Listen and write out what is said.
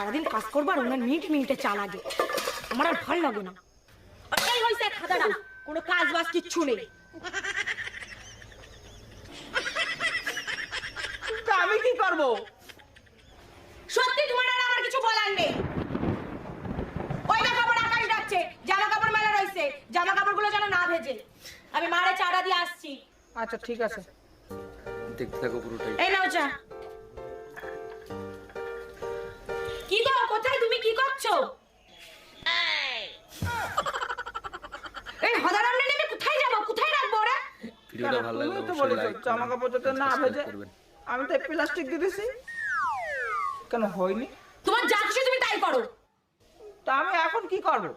সারাদিন কাজ করবো আর ওনার মিনিটে চা লাগে, আমার আর ভালো লাগে না। এই হইছে খাদাটা, কোনো কাজ বাজ কিচ্ছু নেই। আমি কি করবো? সত্যি তোমার আর আমার কিছু বলার নেই। ওই না কাপড় আকাশ ডাকছে, জামা কাপড় মেলা রয়েছে, জামা কাপড়গুলো যেন না ভেজে। আমি মারে চাটা দিয়ে আসছি। আচ্ছা ঠিক আছে, দেখতে থাকো পুরোটাই। এই নাও চা। কি গো, কোথায় তুমি, কি করছো? এই হদারাম নেই, আমি কোথায় যাব, কোথায় রাখবো ওরা? ভিডিওটা ভালো লাগলে তো অবশ্যই বলেছো লাইক জামা কাপড় যাতে না ভেজে, আমি তো প্লাস্টিক দিয়ে দিছি, কেন হয়নি? তোমার যা খুশি তুমি তাই করো। তা আমি এখন কি করবো?